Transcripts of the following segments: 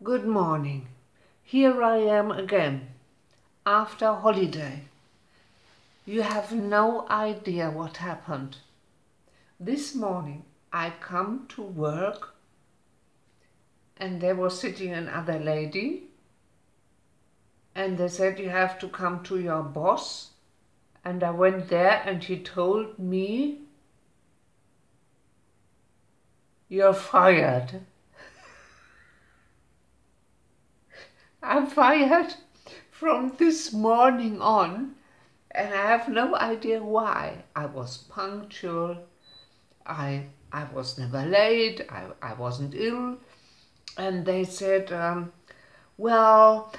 Good morning. Here I am again, after holiday. You have no idea what happened. This morning I come to work and there was sitting another lady and they said you have to come to your boss, and I went there and he told me, "You're fired." I'm fired from this morning on, and I have no idea why. I was punctual, I was never late, I wasn't ill, and they said, well,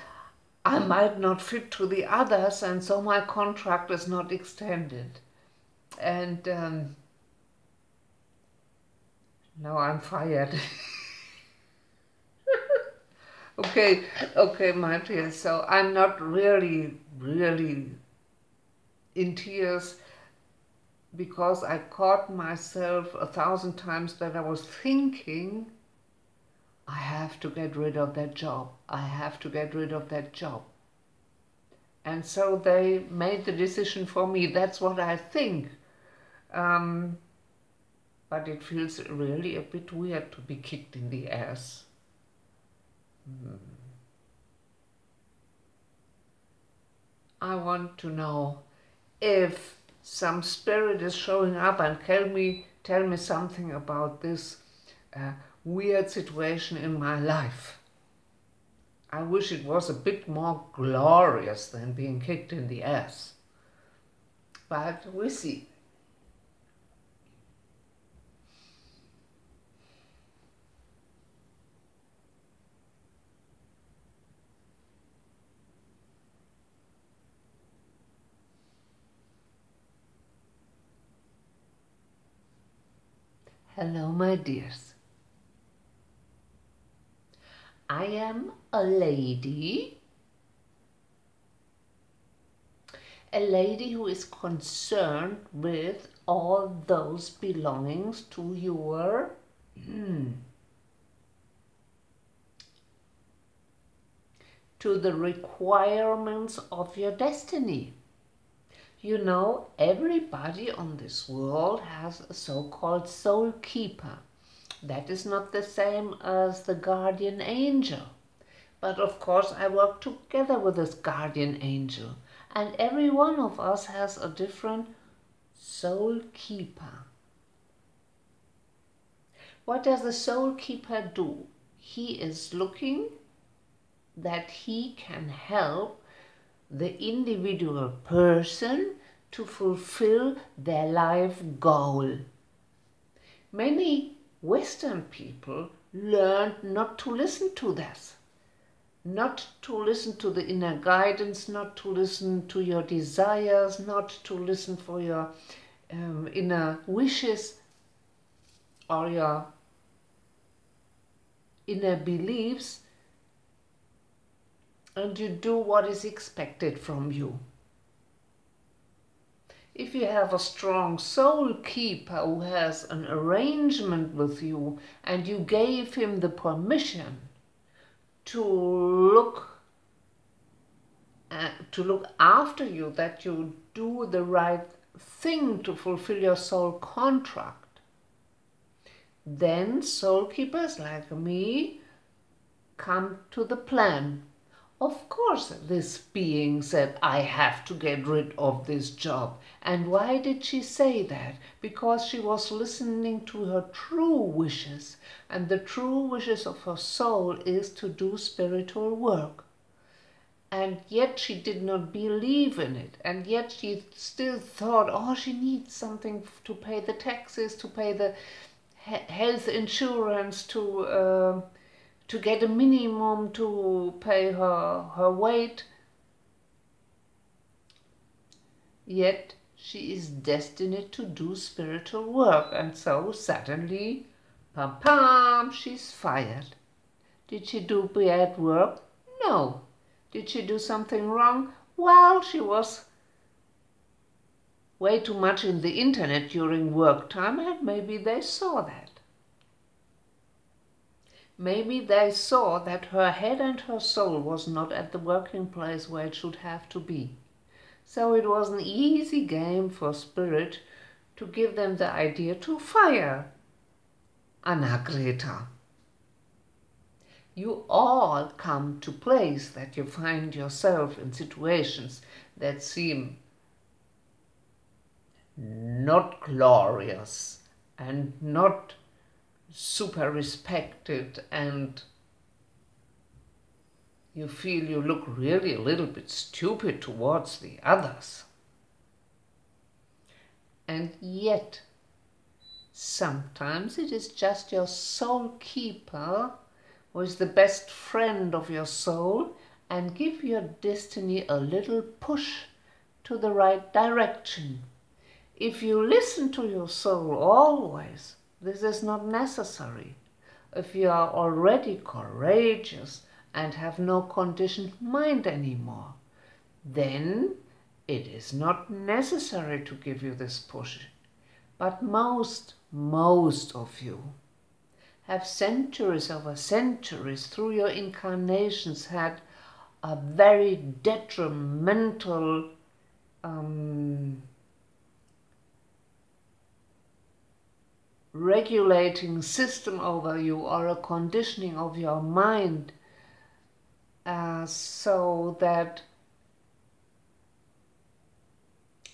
I might not fit to the others, and so my contract is not extended. And now I'm fired. Okay, my dear, so I'm not really in tears, because I caught myself 1,000 times that I was thinking, I have to get rid of that job. I have to get rid of that job. And so they made the decision for me. That's what I think. But it feels really a bit weird to be kicked in the ass. I want to know if some spirit is showing up and tell me something about this weird situation in my life. I wish it was a bit more glorious than being kicked in the ass. But we see. Hello, my dears. I am a lady who is concerned with all those belongings to your to the requirements of your destiny. You know, everybody on this world has a so-called soul keeper. That is not the same as the guardian angel. But of course I work together with this guardian angel. And every one of us has a different soul keeper. What does the soul keeper do? He is looking that he can help the individual person to fulfill their life goal. Many Western people learned not to listen to this, not to listen to the inner guidance, not to listen to your desires, not to listen for your inner wishes or your inner beliefs, and you do what is expected from you. If you have a strong soul keeper who has an arrangement with you and you gave him the permission to look after you, that you do the right thing to fulfill your soul contract, then soul keepers like me come to the plan. Of course, this being said, I have to get rid of this job. And why did she say that? Because she was listening to her true wishes. And the true wishes of her soul is to do spiritual work. And yet she did not believe in it. And yet she still thought, oh, she needs something to pay the taxes, to pay the health insurance, to get a minimum to pay her weight. Yet she is destined to do spiritual work, and so suddenly, pam pam, she's fired. Did she do bad work? No. Did she do something wrong? Well, she was way too much in the internet during work time, and maybe they saw that. Maybe they saw that her head and her soul was not at the working place where it should have to be. So it was an easy game for Spirit to give them the idea to fire Anna-Greta. You all come to place that you find yourself in situations that seem not glorious and not super respected, and you feel you look really a little bit stupid towards the others. And yet, sometimes it is just your soul keeper who is the best friend of your soul and give your destiny a little push to the right direction. If you listen to your soul always, this is not necessary. If you are already courageous and have no conditioned mind anymore, then it is not necessary to give you this push. But most of you have centuries over centuries through your incarnations had a very detrimental regulating system over you, or a conditioning of your mind, so that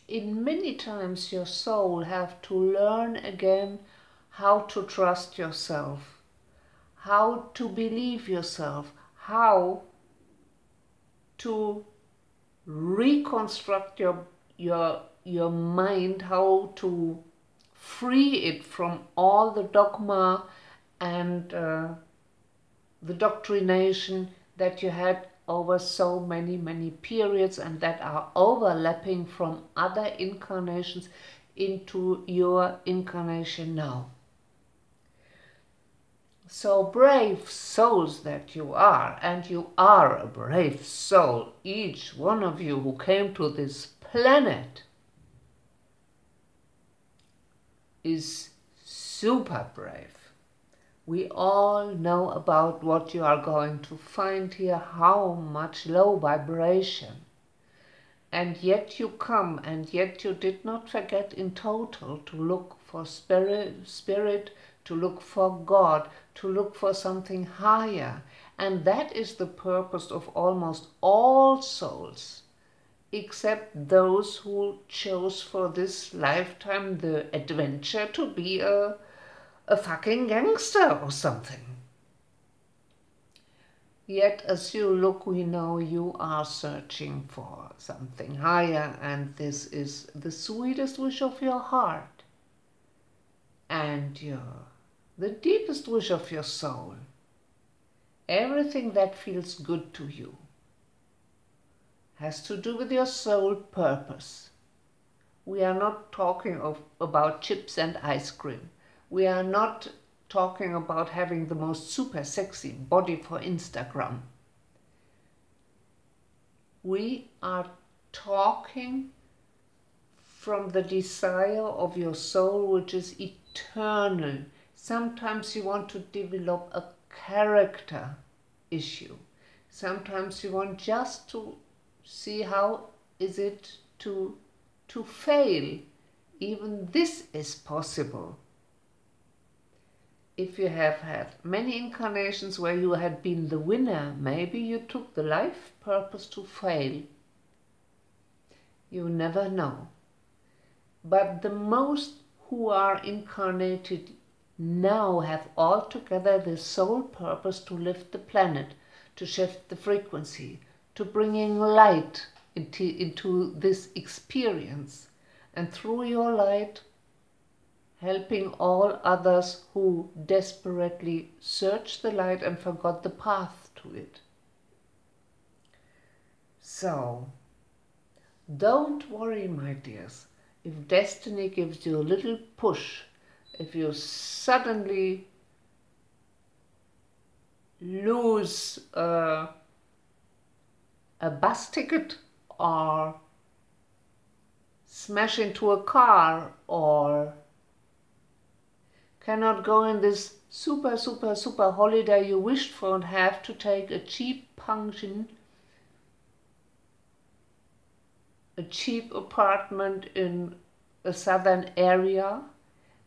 in many times your soul have to learn again how to trust yourself, how to believe yourself, how to reconstruct your mind, how to free it from all the dogma and the doctrination that you had over so many periods and that are overlapping from other incarnations into your incarnation now. So brave souls that you are, and you are a brave soul, each one of you who came to this planet is super brave. We all know about what you are going to find here, how much low vibration. And yet you come, and yet you did not forget in total to look for spirit, to look for God, to look for something higher. And that is the purpose of almost all souls, except those who chose for this lifetime the adventure to be a fucking gangster or something. Yet as you look, we know you are searching for something higher, and this is the sweetest wish of your heart and the deepest wish of your soul. Everything that feels good to you has to do with your soul purpose. We are not talking about chips and ice cream. We are not talking about having the most super sexy body for Instagram. We are talking from the desire of your soul, which is eternal. Sometimes you want to develop a character issue. Sometimes you want just to see how is it to fail. Even this is possible. If you have had many incarnations where you had been the winner, maybe you took the life purpose to fail. You never know. But the most who are incarnated now have altogether the sole purpose to lift the planet, to shift the frequency, to bringing light into this experience, and through your light helping all others who desperately searched the light and forgot the path to it. So, don't worry, my dears, if destiny gives you a little push, if you suddenly lose a bus ticket or smash into a car or cannot go in this super, super, super holiday you wished for and have to take a cheap pension, a cheap apartment in a southern area,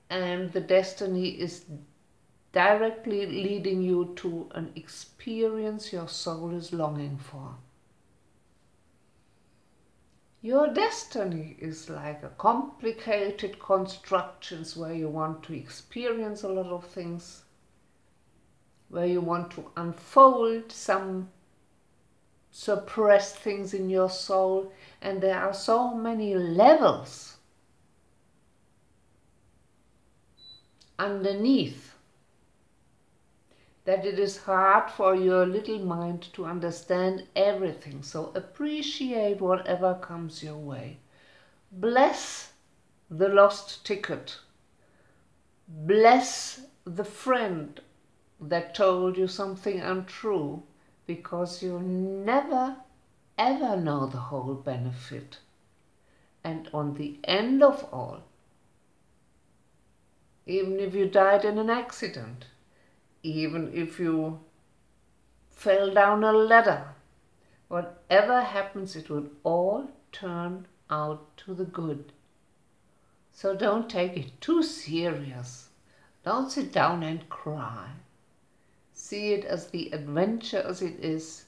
and the destiny is directly leading you to an experience your soul is longing for. Your destiny is like a complicated constructions where you want to experience a lot of things, where you want to unfold some suppressed things in your soul, and there are so many levels underneath that it is hard for your little mind to understand everything. So appreciate whatever comes your way. Bless the lost ticket. Bless the friend that told you something untrue, because you never ever know the whole benefit. And on the end of all, even if you died in an accident, even if you fell down a ladder, whatever happens, it will all turn out to the good. So don't take it too serious. Don't sit down and cry. See it as the adventure as it is.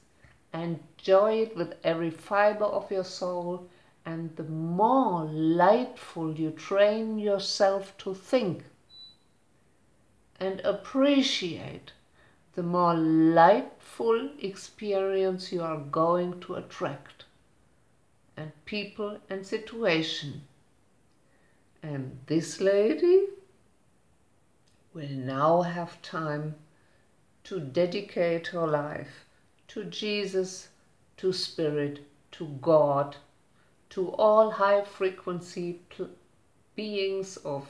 Enjoy it with every fiber of your soul, and the more lightful you train yourself to think and appreciate, the more lightful experience you are going to attract, and people and situation. And this lady will now have time to dedicate her life to Jesus, to Spirit, to God, to all high frequency beings of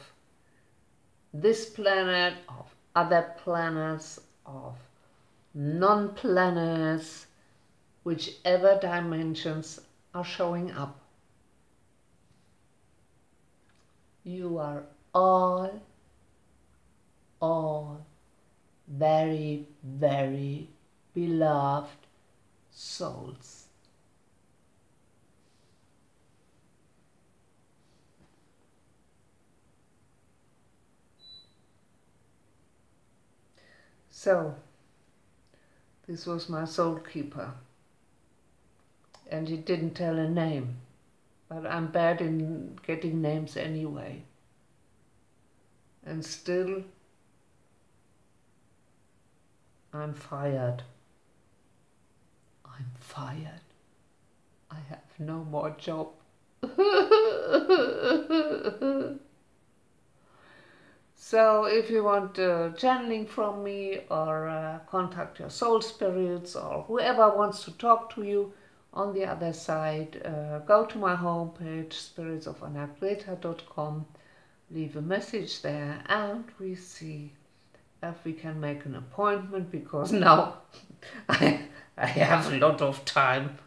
this planet, of other planets, of non-planets, whichever dimensions are showing up. You are all very, very beloved souls. So, this was my soul keeper, and he didn't tell a name, but I'm bad in getting names anyway. And still, I'm fired. I'm fired. I have no more job. So if you want channeling from me, or contact your soul spirits, or whoever wants to talk to you on the other side, go to my homepage, spiritsofanaggreta.com, leave a message there, and we see if we can make an appointment, because now I have a lot of time.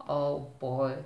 Oh boy.